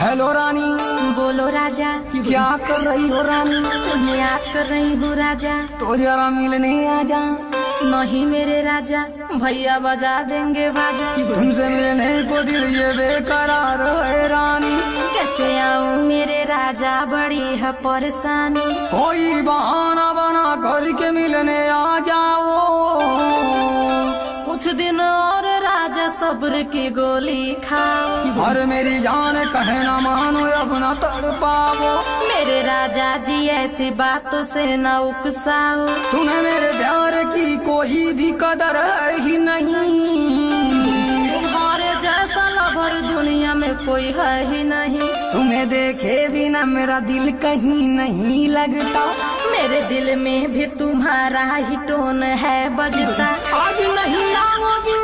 Hello रानी। बोलो राजा। क्या कर रही हो रानी? तुम्हें याद कर रही हूँ राजा। तो जरा मिलने आ जा। नहीं मेरे राजा, भैया बजा देंगे बाजा। तुमसे मिलने को दिल ये बेकरार है रानी। कैसे आऊँ मेरे राजा, बड़ी है परेशानी। कोई बहाना बना करके मिलने आ जाओ। कुछ दिन और राजा सब्र की गोली खाओ। और मेरी जान कहे ना मानो अपना तड़पाओ। मेरे राजा जी ऐसी बातों से न उकसाओ। तुम्हें मेरे प्यार की कोई भी कदर है ही नहीं। तुम्हारे जैसा लवर दुनिया में कोई है ही नहीं। तुम्हें देखे बिना मेरा दिल कहीं नहीं लगता। मेरे दिल में भी तुम्हारा ही टोन है बजता। आज नहीं आओगी